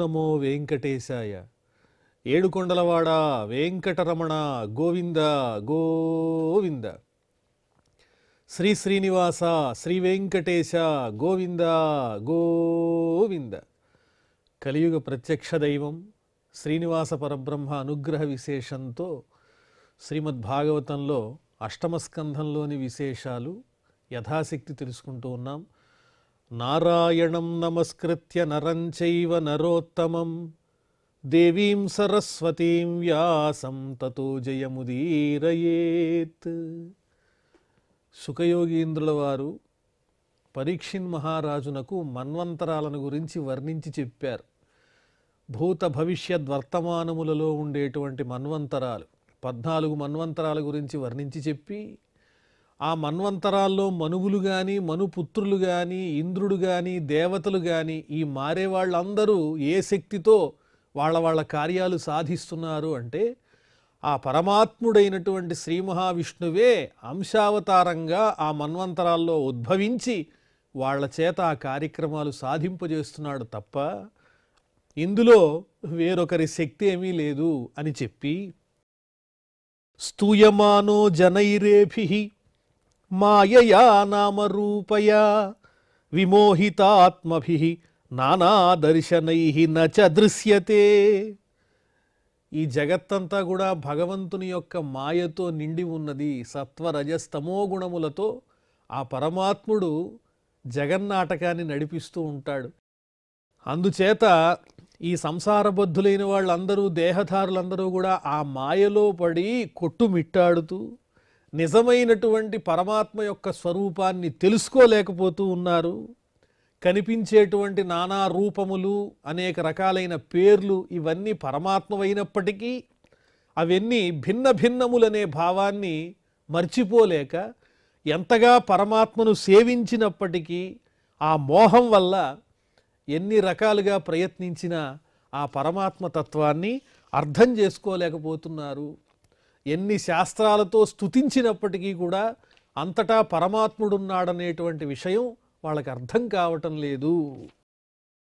నమో వెంకటేశాయ. ఏడుకొండలవాడ వెంకటరమణ గోవింద గోవింద. శ్రీ శ్రీనివాస శ్రీ వెంకటేశ గోవింద గోవింద. కలియుగ ప్రత్యక్ష దైవం శ్రీనివాస పరబ్రహ్మ అనుగ్రహ విశేషంతో శ్రీమద్భాగవతంలో అష్టమ స్కంధంలోని విశేషాలు యథాశక్తి తెలుసుకుంటూ ఉన్నాం. నారాయణం నమస్కృత్య నరం చైవ నరోత్తమం దేవీం సరస్వతీం వ్యాసం తతో జయముదీరయేత్. శుకయోగీంద్రుల వారు పరీక్షిన్ మహారాజునకు మన్వంతరాలను గురించి వర్ణించి చెప్పారు. భూత భవిష్యత్ వర్తమానములలో ఉండేటువంటి మన్వంతరాలు 14 మన్వంతరాల గురించి వర్ణించి చెప్పి, ఆ మన్వంతరాల్లో మనువులు కానీ మనుపుత్రులు కానీ ఇంద్రుడు కానీ దేవతలు కానీ ఈ మారే వాళ్ళందరూ ఏ శక్తితో వాళ్ళ కార్యాలు సాధిస్తున్నారు అంటే ఆ పరమాత్ముడైనటువంటి శ్రీ మహావిష్ణువే అంశావతారంగా ఆ మన్వంతరాల్లో ఉద్భవించి వాళ్ళ చేత ఆ కార్యక్రమాలు సాధింపజేస్తున్నాడు తప్ప ఇందులో వేరొకరి శక్తి ఏమీ లేదు అని చెప్పి, స్తూయమానో జనైరేభిః మాయయా నామరూపయా విమోహితాత్మభిః నానాదర్శనైః నచ దృశ్యతే. ఈ జగత్తంతా కూడా భగవంతుని యొక్క మాయతో నిండి ఉన్నది. సత్వరజస్తమో గుణములతో ఆ పరమాత్ముడు జగన్నాటకాన్ని నడిపిస్తూ ఉంటాడు. అందుచేత ఈ సంసారబద్ధులైన వాళ్ళందరూ దేహధారులందరూ కూడా ఆ మాయలో పడి కొట్టుమిట్టాడుతూ నిజమైనటువంటి పరమాత్మ యొక్క స్వరూపాన్ని తెలుసుకోలేకపోతూ ఉన్నారు. కనిపించేటువంటి నానా రూపములు, అనేక రకాలైన పేర్లు ఇవన్నీ పరమాత్మవైనప్పటికీ అవన్నీ భిన్న భిన్నములనే భావాన్ని మర్చిపోలేక ఎంతగా పరమాత్మను సేవించినప్పటికీ ఆ మోహం వల్ల ఎన్ని రకాలుగా ప్రయత్నించినా ఆ పరమాత్మ తత్వాన్ని అర్థం చేసుకోలేకపోతున్నారు. ఎన్ని శాస్త్రాలతో స్తుతించినప్పటికీ కూడా అంతటా పరమాత్ముడున్నాడనేటువంటి విషయం వాళ్ళకి అర్థం కావటం లేదు.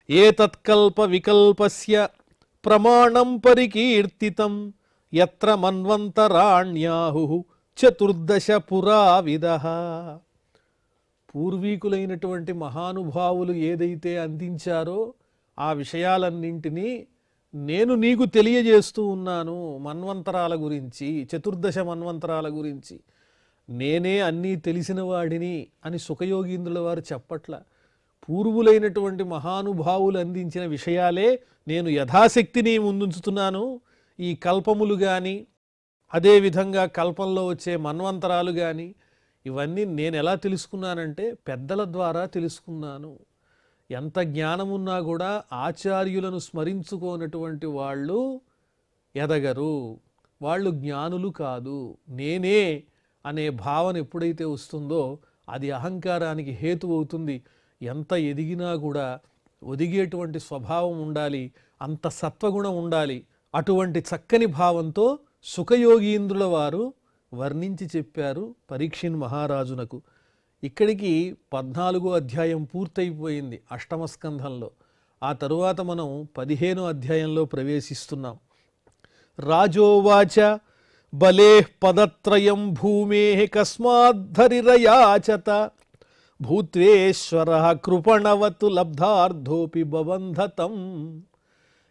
ఏతత్కల్ప వికల్పస్య ప్రమాణం పరికీర్తితం యత్ర మన్వంతరాణ్యాహుః చతుర్దశ పురావిదః. పూర్వీకులైనటువంటి మహానుభావులు ఏదైతే అందించారో ఆ విషయాలన్నింటినీ నేను నీకు తెలియజేస్తూ ఉన్నాను. మన్వంతరాల గురించి, చతుర్దశ మన్వంతరాల గురించి నేనే అన్నీ తెలిసిన వాడిని అని శుకయోగీంద్రుల వారు చెప్పట్ల. పూర్వులైనటువంటి మహానుభావులు అందించిన విషయాలే నేను యథాశక్తిని ముందుంచుతున్నాను. ఈ కల్పములు కానీ అదేవిధంగా కల్పంలో వచ్చే మన్వంతరాలు కానీ ఇవన్నీ నేను ఎలా తెలుసుకున్నానంటే పెద్దల ద్వారా తెలుసుకున్నాను. ఎంత జ్ఞానమున్నా కూడా ఆచార్యులను స్మరించుకోనటువంటి వాళ్ళు ఎదగరు, వాళ్ళు జ్ఞానులు కాదు. నేనే అనే భావన ఎప్పుడైతే వస్తుందో అది అహంకారానికి హేతు అవుతుంది. ఎంత ఎదిగినా కూడా ఒదిగేటువంటి స్వభావం ఉండాలి, అంత సత్వగుణం ఉండాలి. అటువంటి చక్కని భావంతో శుకయోగీంద్రుల వారు వర్ణించి చెప్పారు పరీక్షిన్ మహారాజునకు. ఇక్కడికి 14వ అధ్యాయం పూర్తయిపోయింది అష్టమ స్కంధంలో. ఆ తరువాత మనం 15వ అధ్యాయంలో ప్రవేశిస్తున్నాం. రాజోవాచ బలే పదత్రయం భూమే కస్మాద్ధరిరయాచత భూత్వేశ్వర కృపణవతు లబ్ధార్థోపి బబంధతం.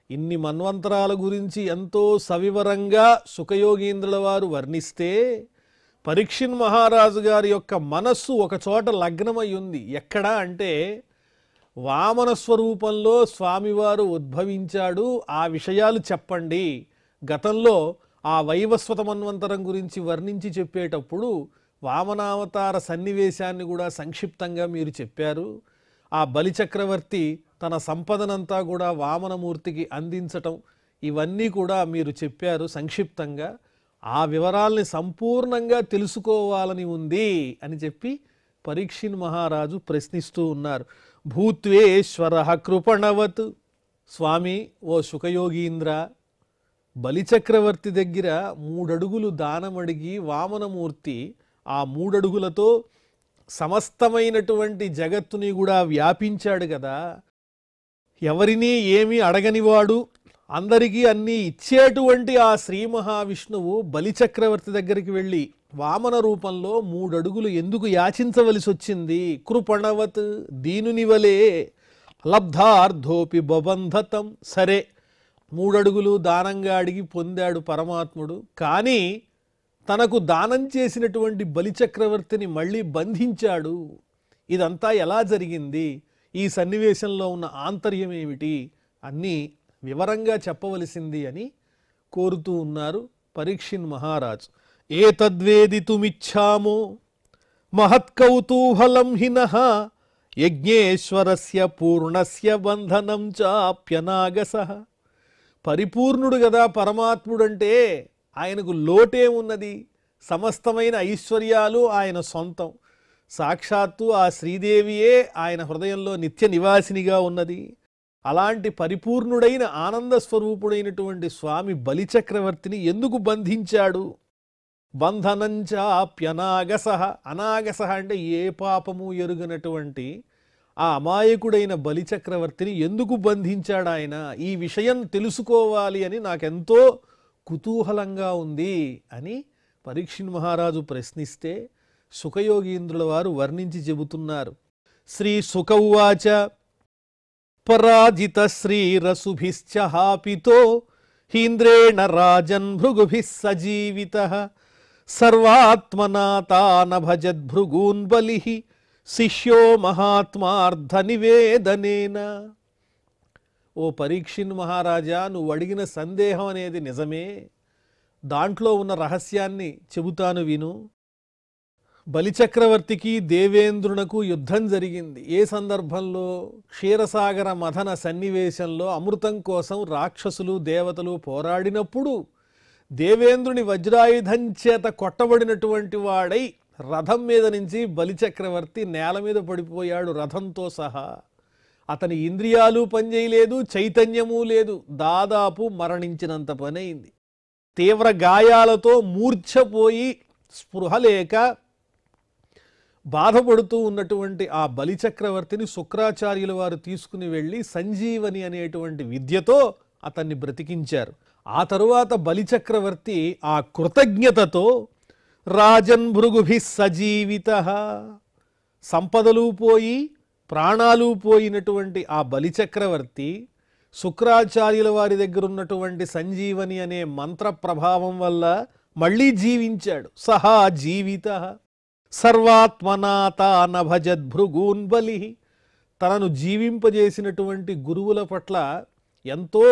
ఇన్ని మన్వంతరాల గురించి ఎంతో సవివరంగా శుకయోగీంద్రుల వారు వర్ణిస్తే పరీక్షిన్ మహారాజు గారి యొక్క మనస్సు ఒకచోట లగ్నమై ఉంది. ఎక్కడా అంటే వామన స్వరూపంలో స్వామివారు ఉద్భవించాడు, ఆ విషయాలు చెప్పండి. గతంలో ఆ వైవస్వత మన్వంతరం గురించి వర్ణించి చెప్పేటప్పుడు వామనావతార సన్నివేశాన్ని కూడా సంక్షిప్తంగా మీరు చెప్పారు. ఆ బలిచక్రవర్తి తన సంపదనంతా కూడా వామనమూర్తికి అందించటం ఇవన్నీ కూడా మీరు చెప్పారు సంక్షిప్తంగా. ఆ వివరాల్ని సంపూర్ణంగా తెలుసుకోవాలని ఉంది అని చెప్పి పరీక్షిన్ మహారాజు ప్రశ్నిస్తూ ఉన్నారు. భూత్వేశ్వర కృపణవత్. స్వామి ఓ శుకయోగీంద్ర, బలిచక్రవర్తి దగ్గర 3 అడుగులు దానమడిగి వామనమూర్తి ఆ 3 అడుగులతో సమస్తమైనటువంటి జగత్తుని కూడా వ్యాపించాడు కదా. ఎవరినీ ఏమీ అడగనివాడు, అందరికీ అన్నీ ఇచ్చేటువంటి ఆ శ్రీ మహావిష్ణువు బలిచక్రవర్తి దగ్గరికి వెళ్ళి వామన రూపంలో 3 అడుగులు ఎందుకు యాచించవలసి వచ్చింది? కృపణవత్, దీనునివలే, లబ్ధార్థోపి బబంధతం. సరే, 3 అడుగులు దానంగా అడిగి పొందాడు పరమాత్ముడు. కానీ తనకు దానం చేసినటువంటి బలిచక్రవర్తిని మళ్ళీ బంధించాడు. ఇదంతా ఎలా జరిగింది? ఈ సన్నివేశంలో ఉన్న ఆంతర్యం ఏమిటి? అన్నీ వివరంగా చెప్పవలసింది అని కోరుతూ ఉన్నారు పరీక్షిన్ మహారాజు. ఏతద్వేదితుమిచ్ఛామో మహత్కౌతూహలం హినః యజ్ఞేశ్వరస్య పూర్ణస్య బంధనం చాప్యనాగసః. పరిపూర్ణుడు కదా పరమాత్ముడంటే, ఆయనకు లోటేమున్నది? సమస్తమైన ఐశ్వర్యాలు ఆయన సొంతం. సాక్షాత్తు ఆ శ్రీదేవియే ఆయన హృదయంలో నిత్య నివాసినిగా ఉన్నది. అలాంటి పరిపూర్ణుడైన ఆనంద స్వరూపుడైనటువంటి స్వామి బలిచక్రవర్తిని ఎందుకు బంధించాడు? బంధనంచాప్యనాగసః. అనాగసః అంటే ఏ పాపము ఎరుగనటువంటి ఆ అమాయకుడైన బలిచక్రవర్తిని ఎందుకు బంధించాడు ఆయన? ఈ విషయం తెలుసుకోవాలి అని నాకెంతో కుతూహలంగా ఉంది అని పరీక్షిన్ మహారాజు ప్రశ్నిస్తే శుకయోగీంద్రుల వారు వర్ణించి చెబుతున్నారు. శ్రీ శుక ఉవాచ పరాజిత శ్రీరసుభిశ్చ హాపితో హీంద్రేణ రాజన్ భృగుభిః సజీవితః సర్వాత్మనా తానభజద్భృగూన్ బలిః శిష్యో మహాత్మార్థ నివేదనేన. ఓ పరీక్షిన్ మహారాజా, నువ్వు అడిగిన సందేహం అనేది నిజమే. దాంట్లో ఉన్న రహస్యాన్ని చెబుతాను విను. బలిచక్రవర్తికి దేవేంద్రునకు యుద్ధం జరిగింది. ఏ సందర్భంలో? క్షీరసాగర మథన సన్నివేశంలో అమృతం కోసం రాక్షసులు దేవతలు పోరాడినప్పుడు దేవేంద్రుని వజ్రాయుధం చేత కొట్టబడినటువంటి వాడై రథం మీద నుంచి బలిచక్రవర్తి నేల మీద పడిపోయాడు రథంతో సహా. అతని ఇంద్రియాలు పనిచేయలేదు, చైతన్యము లేదు. దాదాపు మరణించినంత పనైంది. తీవ్ర గాయాలతో మూర్ఛపోయి స్పృహ లేక బాధపడుతూ ఉన్నటువంటి ఆ బలిచక్రవర్తిని శుక్రాచార్యుల వారు తీసుకుని వెళ్ళి సంజీవని అనేటువంటి విద్యతో అతన్ని బ్రతికించారు. ఆ తరువాత బలిచక్రవర్తి ఆ కృతజ్ఞతతో రాజన్ భృగుభిః సజీవితః, సంపదలు పోయి ప్రాణాలు పోయినటువంటి ఆ బలిచక్రవర్తి శుక్రాచార్యుల వారి దగ్గర ఉన్నటువంటి సంజీవని అనే మంత్ర ప్రభావం వల్ల మళ్ళీ జీవించాడు. సహా జీవితః సర్వాత్మనా తానభజద్భృగూన్ బలిః. తనను జీవింపజేసినటువంటి గురువుల పట్ల ఎంతో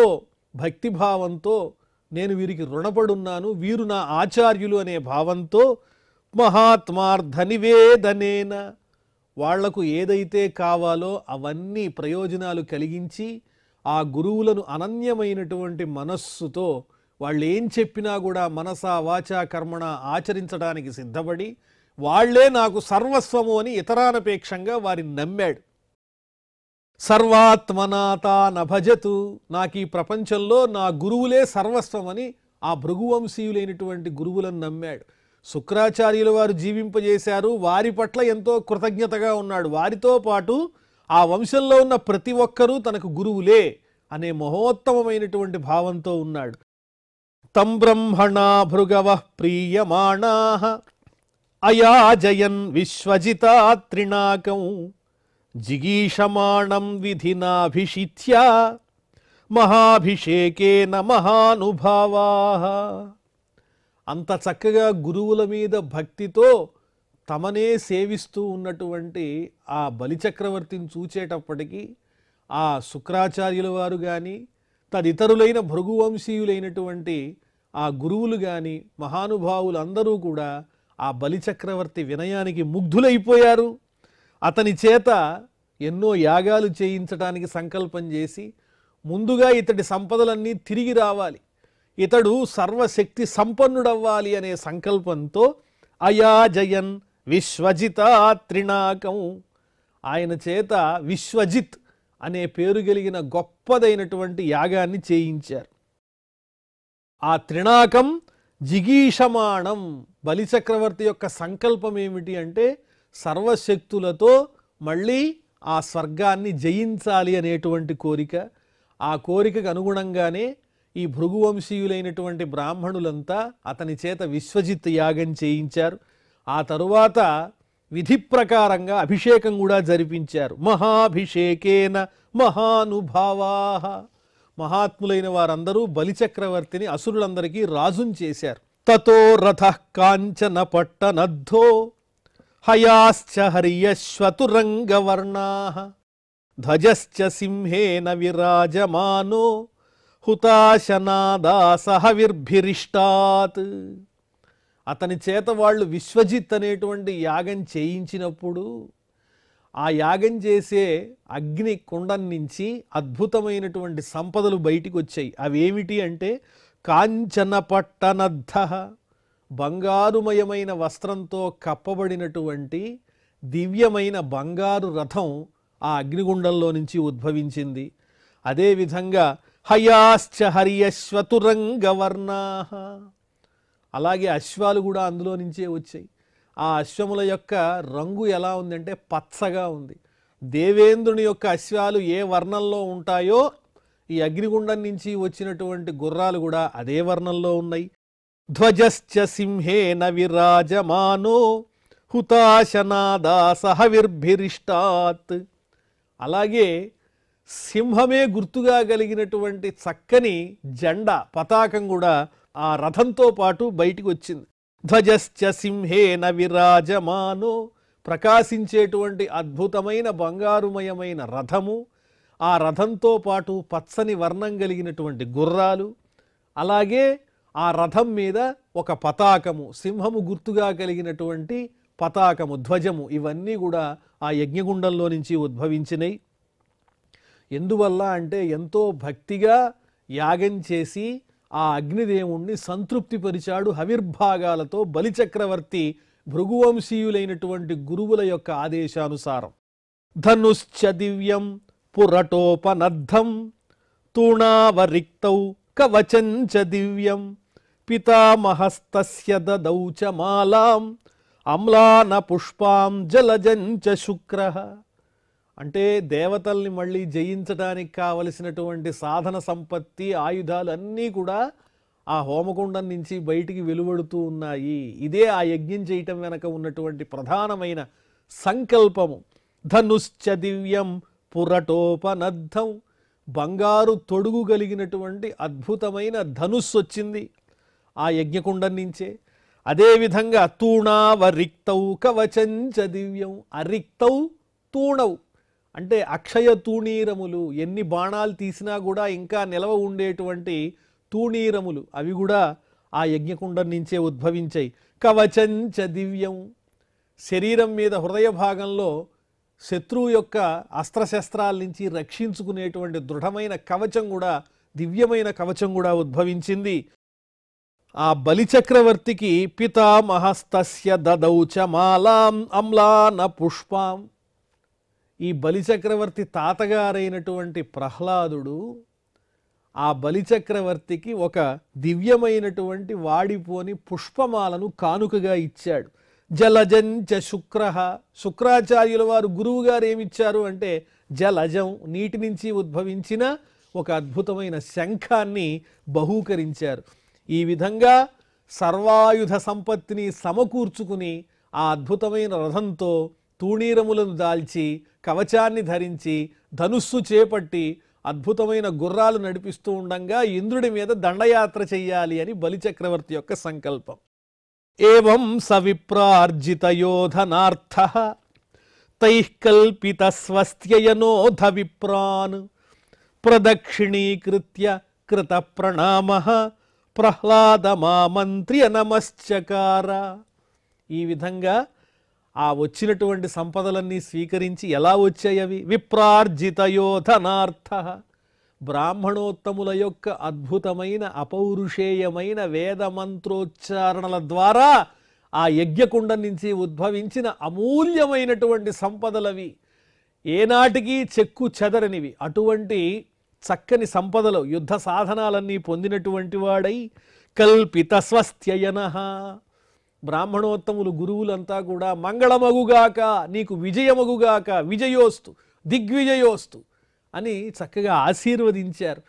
భక్తిభావంతో నేను వీరికి రుణపడున్నాను, వీరు నా ఆచార్యులు అనే భావంతో మహాత్మార్థ నివేదనేన, వాళ్లకు ఏదైతే కావాలో అవన్నీ ప్రయోజనాలు కలిగించి ఆ గురువులను అనన్యమైనటువంటి మనస్సుతో వాళ్ళు ఏం చెప్పినా కూడా మనసా వాచా కర్మణ ఆచరించడానికి సిద్ధపడి వాళ్లే నాకు సర్వస్వము అని ఇతరానపేక్షంగా వారిని నమ్మాడు. సర్వాత్మనాతా నభజతు, నాకు ఈ ప్రపంచంలో నా గురువులే సర్వస్వమని ఆ భృగువంశీయులైనటువంటి గురువులను నమ్మాడు. శుక్రాచార్యుల వారు జీవింపజేశారు, వారి పట్ల ఎంతో కృతజ్ఞతగా ఉన్నాడు. వారితో పాటు ఆ వంశంలో ఉన్న ప్రతి ఒక్కరూ తనకు గురువులే అనే మహోత్తమమైనటువంటి భావంతో ఉన్నాడు. తం బ్రహ్మణా భృగవః ప్రీయమాణాః అయాజయన్ విశ్వజితాత్రినాకం జిగీషమాణం విధినాభిషిత్య మహాభిషేకేన మహానుభావాః. అంత చక్కగా గురువుల మీద భక్తితో తమనే సేవిస్తూ ఉన్నటువంటి ఆ బలిచక్రవర్తిని చూచేటప్పటికీ ఆ శుక్రాచార్యుల వారు కానీ తదితరులైన భృగువంశీయులైనటువంటి ఆ గురువులు కానీ మహానుభావులు అందరూ కూడా ఆ బలిచక్రవర్తి వినయానికి ముగ్ధులైపోయారు. అతని చేత ఎన్నో యాగాలు చేయించడానికి సంకల్పం చేసి ముందుగా ఇతడి సంపదలన్నీ తిరిగి రావాలి, ఇతడు సర్వశక్తి సంపన్నుడవ్వాలి అనే సంకల్పంతో అయాజయన్ విశ్వజితాత్రినాకం, ఆయన చేత విశ్వజిత్ అనే పేరు కలిగిన గొప్పదైనటువంటి యాగాన్ని చేయించారు. ఆ త్రినాకం జిగీషమాణం, బలిచక్రవర్తి యొక్క సంకల్పం ఏమిటి అంటే సర్వశక్తులతో మళ్ళీ ఆ స్వర్గాన్ని జయించాలి అనేటువంటి కోరిక. ఆ కోరికకు అనుగుణంగానే ఈ భృగువంశీయులైనటువంటి బ్రాహ్మణులంతా అతని చేత విశ్వజిత్ యాగం చేయించారు. ఆ తరువాత విధి ప్రకారంగా అభిషేకం కూడా జరిపించారు. మహాభిషేకేన మహానుభావాః, మహాత్ములైన వారందరూ బలిచక్రవర్తిని అసురులందరికీ రాజుని చేశారు. తతో రథః కాంచన పట్టనద్ధో హయాశ్చ హర్యశ్వతురంగవర్ణాః ధ్వజశ్చ సింహేన విరాజమానో హుతాశనాదాసహవిర్భిరిష్టాత్. అతని చేత వాళ్ళు విశ్వజిత్ అనేటువంటి యాగం చేయించినప్పుడు ఆ యాగం చేసే అగ్ని కుండం నుంచి అద్భుతమైనటువంటి సంపదలు బయటికి వచ్చాయి. అవేమిటి అంటే కాంచన పట్టనద్ధ, బంగారుమయమైన వస్త్రంతో కప్పబడినటువంటి దివ్యమైన బంగారు రథం ఆ అగ్నిగుండంలో నుంచి ఉద్భవించింది. అదేవిధంగా హయాశ్చ హర్యశ్వతురంగవర్ణాః, అలాగే అశ్వాలు కూడా అందులో నుంచే వచ్చాయి. ఆ అశ్వముల యొక్క రంగు ఎలా ఉందంటే పచ్చగా ఉంది. దేవేంద్రుని యొక్క అశ్వాలు ఏ వర్ణంలో ఉంటాయో ఈ అగ్నిగుండం నుంచి వచ్చినటువంటి గుర్రాలు కూడా అదే వర్ణంలో ఉన్నాయి. ధ్వజశ్చ సింహేన విరాజమానో హుతాశనాదాసహవిర్భిరిష్టాత్, అలాగే సింహమే గుర్తుగా కలిగినటువంటి చక్కని జెండా పతాకం కూడా ఆ రథంతో పాటు బయటికి వచ్చింది. ధ్వజశ్చ సింహేన విరాజమానో, ప్రకాశించేటువంటి అద్భుతమైన బంగారుమయమైన రథము, ఆ రథంతో పాటు పచ్చని వర్ణం కలిగినటువంటి గుర్రాలు, అలాగే ఆ రథం మీద ఒక పతాకము, సింహము గుర్తుగా కలిగినటువంటి పతాకము, ధ్వజము, ఇవన్నీ కూడా ఆ యజ్ఞగుండంలో నుంచి ఉద్భవించినాయి. ఎందువల్ల అంటే ఎంతో భక్తిగా యాగం చేసి ఆ అగ్నిదేవుణ్ణి సంతృప్తిపరిచాడు హవిర్భాగాలతో బలిచక్రవర్తి భృగువంశీయులైనటువంటి గురువుల యొక్క ఆదేశానుసారం. ధనుశ్చ దివ్యం పురటోపనద్ధం తూణావరిక్తౌ కవచంచ దివ్యం పితామహస్తస్య దదౌ చ మాలాం అమ్లాన పుష్పాం జలజంచ శుక్రః. అంటే దేవతల్ని మళ్ళీ జయించడానికి కావలసినటువంటి సాధన సంపత్తి, ఆయుధాలు అన్నీ కూడా ఆ హోమకుండం నుంచి బయటికి వెలువడుతూ ఉన్నాయి. ఇదే ఆ యజ్ఞం చేయటం వెనక ఉన్నటువంటి ప్రధానమైన సంకల్పము. ధనుశ్చ దివ్యం పురటోపనద్ధం, బంగారు తొడుగు కలిగినటువంటి అద్భుతమైన ధనుస్సు వచ్చింది ఆ యజ్ఞకుండం నుంచే. అదేవిధంగా తూణావరిక్తౌ కవచంచ దివ్యం, అరిక్తౌ తూణౌ అంటే అక్షయ తూణీరములు, ఎన్ని బాణాలు తీసినా కూడా ఇంకా నిలవ ఉండేటువంటి తూణీరములు, అవి కూడా ఆ యజ్ఞకుండం నుంచే ఉద్భవించాయి. కవచంచ దివ్యం, శరీరం మీద హృదయ భాగంలో శత్రువు యొక్క అస్త్రశస్త్రాల నుంచి రక్షించుకునేటువంటి దృఢమైన కవచం కూడా, దివ్యమైన కవచం కూడా ఉద్భవించింది. ఆ బలిచక్రవర్తికి పితామహస్తస్య దదౌ చ మాలాం అమ్లాన పుష్పాం, ఈ బలిచక్రవర్తి తాతగారైనటువంటి ప్రహ్లాదుడు ఆ బలిచక్రవర్తికి ఒక దివ్యమైనటువంటి వాడిపోని పుష్పమాలను కానుకగా ఇచ్చాడు. జలజంచ శుక్రః, శుక్రాచార్యుల వారు గురువు గారు ఏమిచ్చారు అంటే జలజం, నీటి నుంచి ఉద్భవించిన ఒక అద్భుతమైన శంఖాన్ని బహూకరించారు. ఈ విధంగా సర్వాయుధ సంపత్తిని సమకూర్చుకుని ఆ అద్భుతమైన రథంతో తూణీరములను దాల్చి కవచాన్ని ధరించి ధనుస్సు చేపట్టి అద్భుతమైన గుర్రాలు నడిపిస్తూ ఉండంగా ఇంద్రుడి మీద దండయాత్ర చెయ్యాలి అని బలిచక్రవర్తి యొక్క సంకల్పం. ఏవం సవిప్రార్జిత యోధనార్థః తైః కల్పిత స్వస్త్యయనోధ విప్రాన్ ప్రదక్షిణీకృత్య కృత ప్రణామః ప్రహ్లాదమామంత్ర్య నమశ్చకార. ఈ విధంగా ఆ వచ్చినటువంటి సంపదలన్నీ స్వీకరించి ఎలా వచ్చాయి అవి? విప్రార్జితయోధనార్థః, బ్రాహ్మణోత్తముల యొక్క అద్భుతమైన అపౌరుషేయమైన వేద మంత్రోచ్చారణల ద్వారా ఆ యజ్ఞకుండం నుంచి ఉద్భవించిన అమూల్యమైనటువంటి సంపదలవి, ఏనాటికి చెక్కు చెదరనివి. అటువంటి చక్కని సంపదలు, యుద్ధ సాధనాలన్నీ పొందినటువంటి వాడై కల్పిత స్వస్త్యయనః, బ్రాహ్మణోత్తములు గురువులంతా కూడా మంగళమగుగాక, నీకు విజయమగుగాక, విజయోస్తు, దిగ్విజయోస్తు అని చక్కగా ఆశీర్వదించారు.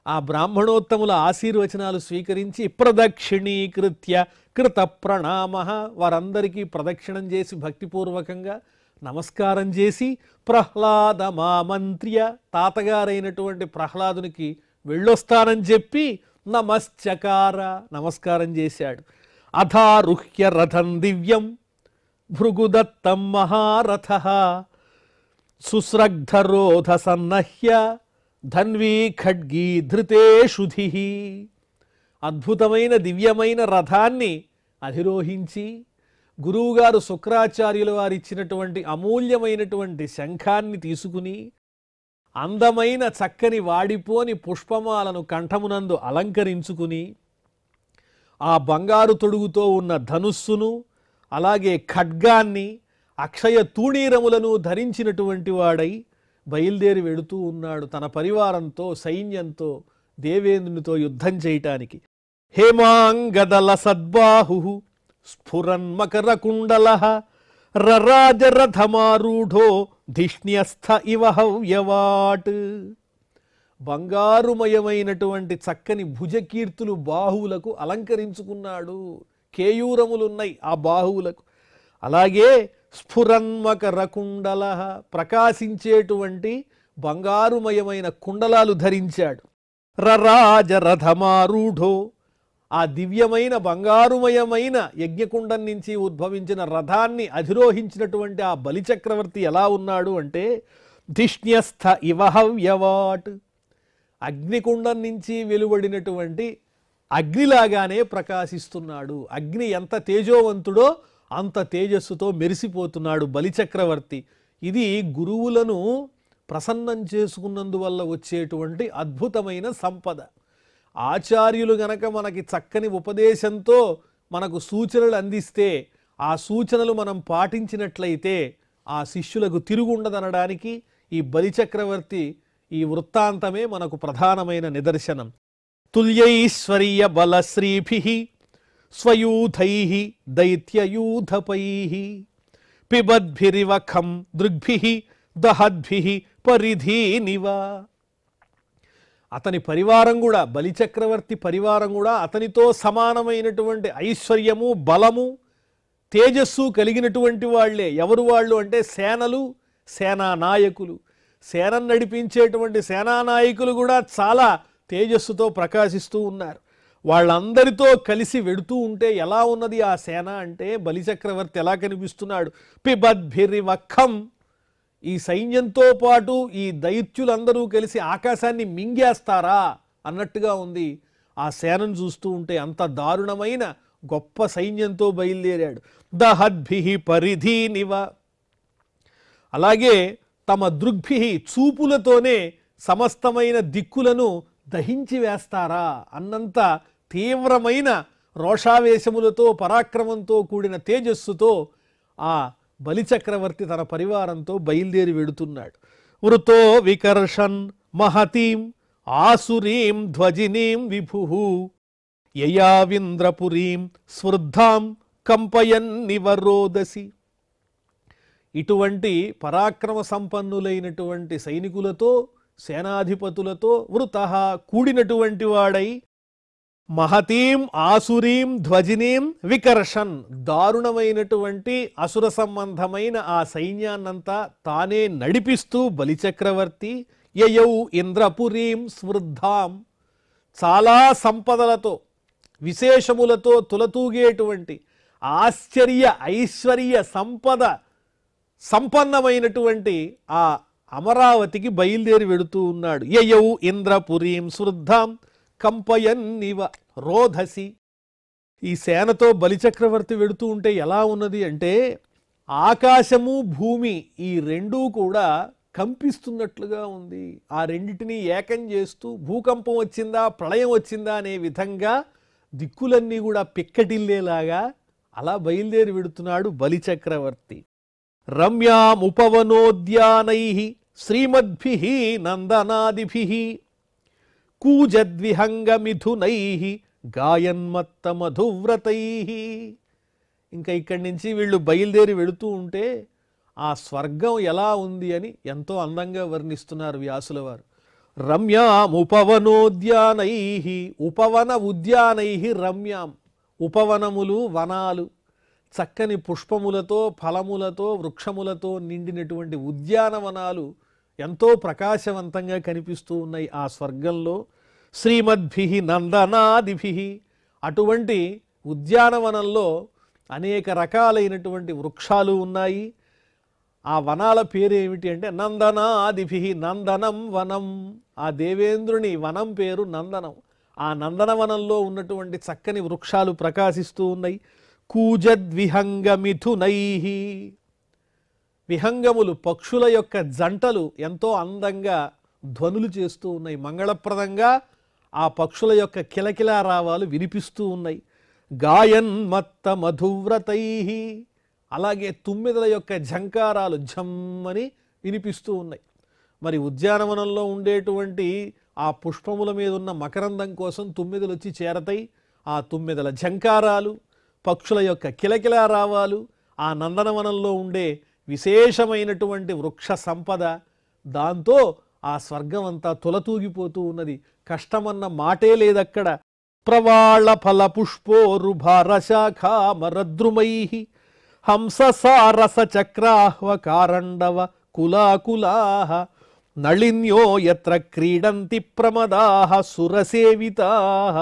ఆ బ్రాహ్మణోత్తముల ఆశీర్వచనాలు స్వీకరించి ప్రదక్షిణీకృత్య కృత ప్రణామ, వారందరికీ ప్రదక్షిణం చేసి భక్తిపూర్వకంగా నమస్కారం చేసి ప్రహ్లాదమామంత్ర్య, తాతగారైనటువంటి ప్రహ్లాదునికి వెళ్ళొస్తానని చెప్పి నమశ్చకార, నమస్కారం చేశాడు. అథారుహ్య రథం దివ్యం భృగుదత్తం మహారథ సుస్రగ్ధరోధ సన్నహ్య ధన్వీ ఖడ్గీ ధృతేషుధి. అద్భుతమైన దివ్యమైన రథాన్ని అధిరోహించి గురువుగారు శుక్రాచార్యుల వారు ఇచ్చినటువంటి అమూల్యమైనటువంటి శంఖాన్ని తీసుకుని అందమైన చక్కని వాడిపోని పుష్పమాలను కంఠమునందు అలంకరించుకుని ఆ బంగారు తొడుగుతో ఉన్న ధనుస్సును అలాగే ఖడ్గాన్ని అక్షయ తూణీరములను ధరించినటువంటి వాడై బయలుదేరి వెడుతూ ఉన్నాడు తన పరివారంతో సైన్యంతో దేవేంద్రునితో యుద్ధం చేయటానికి. హేమాంగదల సద్బాహు స్ఫురన్మకర కుండల రరాజరథమారూఢో ధిష్ణ్యస్థ ఇవ హవ్యవాట్. బంగారుమయమైనటువంటి చక్కని భుజకీర్తులు బాహువులకు అలంకరించుకున్నాడు. కేయూరములున్నాయి ఆ బాహువులకు. అలాగే స్ఫురన్మకర కుండల, ప్రకాశించేటువంటి బంగారుమయమైన కుండలాలు ధరించాడు. రరాజరథమారూఢో, ఆ దివ్యమైన బంగారుమయమైన యజ్ఞకుండం నుంచి ఉద్భవించిన రథాన్ని అధిరోహించినటువంటి ఆ బలిచక్రవర్తి ఎలా ఉన్నాడు అంటే ధిష్ణ్యస్థ ఇవ హవ్యవాట్, అగ్నికుండం నుంచి వెలువడినటువంటి అగ్నిలాగానే ప్రకాశిస్తున్నాడు. అగ్ని ఎంత తేజోవంతుడో అంత తేజస్సుతో మెరిసిపోతున్నాడు బలిచక్రవర్తి. ఇది గురువులను ప్రసన్నం చేసుకున్నందువల్ల వచ్చేటువంటి అద్భుతమైన సంపద. ఆచార్యులు గనక మనకి చక్కని ఉపదేశంతో మనకు సూచనలు అందిస్తే ఆ సూచనలు మనం పాటించినట్లయితే ఆ శిష్యులకు తిరుగుండదనడానికి ఈ బలిచక్రవర్తి ఈ వృత్తాంతమే మనకు ప్రధానమైన నిదర్శనం. తుల్యైశ్వర్య బలశ్రీభిః స్వయూథైః దైత్యయూథపైః పిబద్భిరివ ఖం దృగ్భిః దహద్భిః పరిధీనివ. అతని పరివారం కూడా, బలిచక్రవర్తి పరివారం కూడా అతనితో సమానమైనటువంటి ఐశ్వర్యము బలము తేజస్సు కలిగినటువంటి వాళ్లే. ఎవరు వాళ్ళు అంటే సేనలు, సేనా నాయకులు. సేనను నడిపించేటువంటి సేనానాయకులు కూడా చాలా తేజస్సుతో ప్రకాశిస్తూ ఉన్నారు. వాళ్ళందరితో కలిసి వెడుతూ ఉంటే ఎలా ఉన్నది ఆ సేన అంటే బలిచక్రవర్తి ఎలా కనిపిస్తున్నాడు. పిబద్భిరివఖం, ఈ సైన్యంతో పాటు ఈ దైత్యులందరూ కలిసి ఆకాశాన్ని మింగేస్తారా అన్నట్టుగా ఉంది. ఆ సేనను చూస్తూ ఉంటే అంత దారుణమైన గొప్ప సైన్యంతో బయలుదేరాడు. దహద్భిః పరిధీనివ, అలాగే తమ దృగ్భిః చూపులతోనే సమస్తమైన దిక్కులను దహించి వేస్తారా అన్నంత తీవ్రమైన రోషావేశములతో పరాక్రమంతో కూడిన తేజస్సుతో ఆ బలిచక్రవర్తి తన పరివారంతో బయలుదేరి వెడుతున్నాడు. వృతో వికర్షన్ మహతీం ఆసురీం ధ్వజినీం విభుః యయావింద్రపురీం స్వృద్ధాం కంపయన్నివరోదసి. ఇటువంటి పరాక్రమ సంపన్నులైనటువంటి సైనికులతో సేనాధిపతులతో వృతః కూడినటువంటి వాడై మహతీం ఆసురీం ధ్వజినీం వికర్షన్, దారుణమైనటువంటి అసుర సంబంధమైన ఆ సైన్యాన్నంతా తానే నడిపిస్తూ బలిచక్రవర్తి యయౌ ఇంద్రపురీం స్వృద్ధాం, చాలా సంపదలతో విశేషములతో తులతూగేటువంటి ఆశ్చర్య ఐశ్వర్య సంపద సంపన్నమైనటువంటి ఆ అమరావతికి బయలుదేరి వెడుతూ ఉన్నాడు. యయౌ ఇంద్రపురీం స్వృద్ధాం కంపయన్నివ రోధసి. ఈ సేనతో బలిచక్రవర్తి వెడుతూ ఉంటే ఎలా ఉన్నది అంటే ఆకాశము భూమి ఈ రెండూ కూడా కంపిస్తున్నట్లుగా ఉంది. ఆ రెండిటిని ఏకం చేస్తూ భూకంపం వచ్చిందా ప్రళయం వచ్చిందా అనే విధంగా దిక్కులన్నీ కూడా పిక్కటిల్లేలాగా అలా బయలుదేరి వెడుతున్నాడు బలిచక్రవర్తి. రమ్యాముపవనోద్యానైః శ్రీమద్భిః నందనాదిభిః కూజద్విహంగమిథునైః గాయన్మత్త మధువ్రతైః. ఇంకా ఇక్కడి నుంచి వీళ్ళు బయలుదేరి వెళుతూ ఉంటే ఆ స్వర్గం ఎలా ఉంది అని ఎంతో అందంగా వర్ణిస్తున్నారు వ్యాసుల వారు. రమ్యాముపవనోద్యానై, ఉపవన ఉద్యానై రమ్యాం, ఉపవనములు వనాలు, చక్కని పుష్పములతో ఫలములతో వృక్షములతో నిండినటువంటి ఉద్యానవనాలు ఎంతో ప్రకాశవంతంగా కనిపిస్తూ ఉన్నాయి ఆ స్వర్గంలో. శ్రీమద్భి నందనాదిభి, అటువంటి ఉద్యానవనంలో అనేక రకాలైనటువంటి వృక్షాలు ఉన్నాయి. ఆ వనాల పేరు ఏమిటి అంటే నందనాదిభి, నందనం వనం, ఆ దేవేంద్రుని వనం పేరు నందనం. ఆ నందనవనంలో ఉన్నటువంటి చక్కని వృక్షాలు ప్రకాశిస్తూ ఉన్నాయి. కూజద్విహంగమిథునై, విహంగములు పక్షుల యొక్క జంటలు ఎంతో అందంగా ధ్వనులు చేస్తూ ఉన్నాయి. మంగళప్రదంగా ఆ పక్షుల యొక్క కిలకిలా రావాలు వినిపిస్తూ ఉన్నాయి. గాయన్మత్త మధువ్రతై, అలాగే తుమ్మెదల యొక్క ఝంకారాలు ఝమ్మని వినిపిస్తూ ఉన్నాయి. మరి ఉద్యానవనంలో ఉండేటువంటి ఆ పుష్పముల మీద ఉన్న మకరందం కోసం తుమ్మెదలు వచ్చి చేరతాయి. ఆ తుమ్మెదల ఝంకారాలు, పక్షుల యొక్క కిలకిలా రావాలు, ఆ నందనవనంలో ఉండే విశేషమైనటువంటి వృక్ష సంపద, దాంతో ఆ స్వర్గం అంతా తులతూగిపోతూ ఉన్నది. కష్టమన్న మాటే లేదక్కడ. ప్రవాళ ఫల పుష్పోరుభారశాఖామరద్రుమై హంససారస చక్రాహ్వకారండవ కులాకులాః నళిన్యో యత్ర క్రీడంతి ప్రమదాః సురసేవితాః.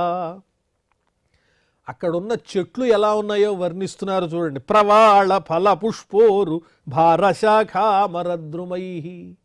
అక్కడున్న చెట్లు ఎలా ఉన్నాయో వర్ణిస్తున్నారు చూడండి. ప్రవాళ ఫల పుష్పోరు భారశాఖామరద్రుమై,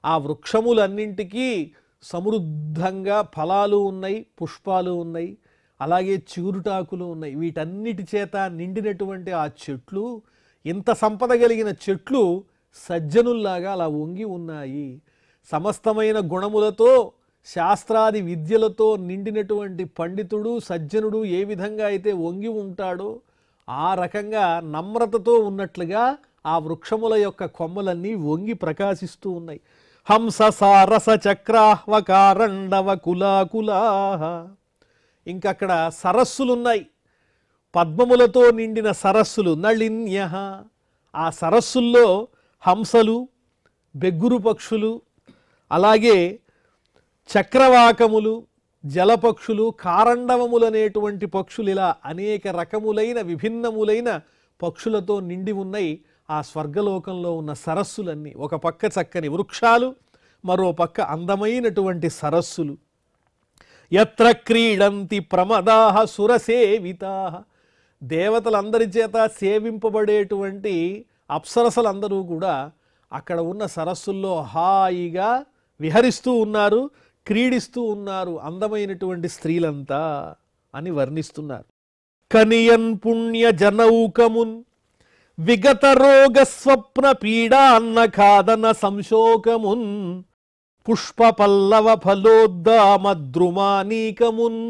ఆ వృక్షములన్నింటికీ సమృద్ధంగా ఫలాలు ఉన్నాయి, పుష్పాలు ఉన్నాయి, అలాగే చిగురుటాకులు ఉన్నాయి. వీటన్నిటి చేత నిండినటువంటి ఆ చెట్లు, ఇంత సంపద కలిగిన చెట్లు సజ్జనుల్లాగా అలా వంగి ఉన్నాయి. సమస్తమైన గుణములతో శాస్త్రాది విద్యలతో నిండినటువంటి పండితుడు సజ్జనుడు ఏ విధంగా అయితే వంగి ఉంటాడో ఆ రకంగా నమ్రతతో ఉన్నట్లుగా ఆ వృక్షముల యొక్క కొమ్మలన్నీ వంగి ప్రకాశిస్తూ ఉన్నాయి. హంససారస చక్రాహ్వకారండవ కులాకులాః. ఇంకక్కడ సరస్సులున్నాయి, పద్మములతో నిండిన సరస్సులు. నళిన్యః, ఆ సరస్సుల్లో హంసలు, బెగ్గురు పక్షులు, అలాగే చక్రవాకములు, జలపక్షులు, కారండవములనేటువంటి పక్షులు, ఇలా అనేక రకములైన విభిన్నములైన పక్షులతో నిండి ఉన్నాయి ఆ స్వర్గలోకంలో ఉన్న సరస్సులన్నీ. ఒక పక్క చక్కని వృక్షాలు, మరో పక్క అందమైనటువంటి సరస్సులు. యత్ర క్రీడంతి ప్రమదాః సురసేవితాః, దేవతలందరి చేత సేవింపబడేటువంటి అప్సరసలందరూ కూడా అక్కడ ఉన్న సరస్సుల్లో హాయిగా విహరిస్తూ ఉన్నారు, క్రీడిస్తూ ఉన్నారు అందమైనటువంటి స్త్రీలంతా అని వర్ణిస్తున్నారు. కనియన్ పుణ్య జనౌకమున్ విగత రోగ స్వప్న పీడాన్న ఖాదన సంశోకమున్ పుష్ప పల్లవ ఫలోద్దామద్రుమానీకమున్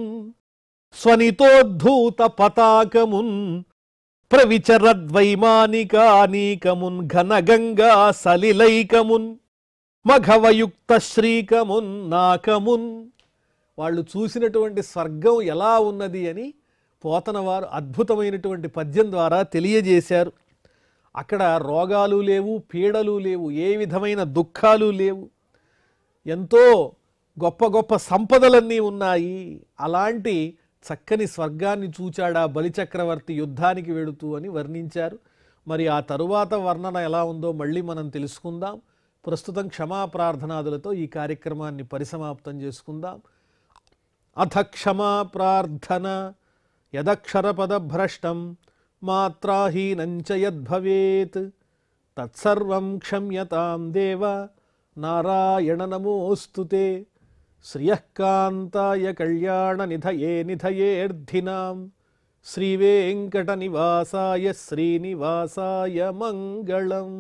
స్వనితోద్ధూత పతాకమున్ ప్రవిచరద్వైమానికానీకమున్ ఘనగంగా సలిలైకమున్ మఘవయుక్త శ్రీకమున్ నాకమున్. వాళ్ళు చూసినటువంటి స్వర్గం ఎలా ఉన్నది అని పోతనవారు అద్భుతమైనటువంటి పద్యం ద్వారా తెలియజేశారు. అక్కడ రోగాలు లేవు, పీడలు లేవు, ఏ విధమైన దుఃఖాలు లేవు, ఎంతో గొప్ప గొప్ప సంపదలన్నీ ఉన్నాయి. అలాంటి చక్కని స్వర్గాన్ని చూచాడా బలిచక్రవర్తి యుద్ధానికి వెళుతూ అని వర్ణించారు. మరి ఆ తరువాత వర్ణన ఎలా ఉందో మళ్ళీ మనం తెలుసుకుందాం. ప్రస్తుతం క్షమాప్రార్థనాదులతో ఈ కార్యక్రమాన్ని పరిసమాప్తం చేసుకుందాం. అథ క్షమాప్రార్థన. యదక్షరపదభ్రష్టం మాత్రాహీనంచ యద్భవేత్ తత్సర్వం క్షమ్యతాం దేవ నారాయణ నమోస్తుతే. శ్రియఃకాంతాయ కళ్యాణ నిధయే నిధయేర్థినాం శ్రీవేంకట నివాసాయ శ్రీనివాసాయ మంగళం.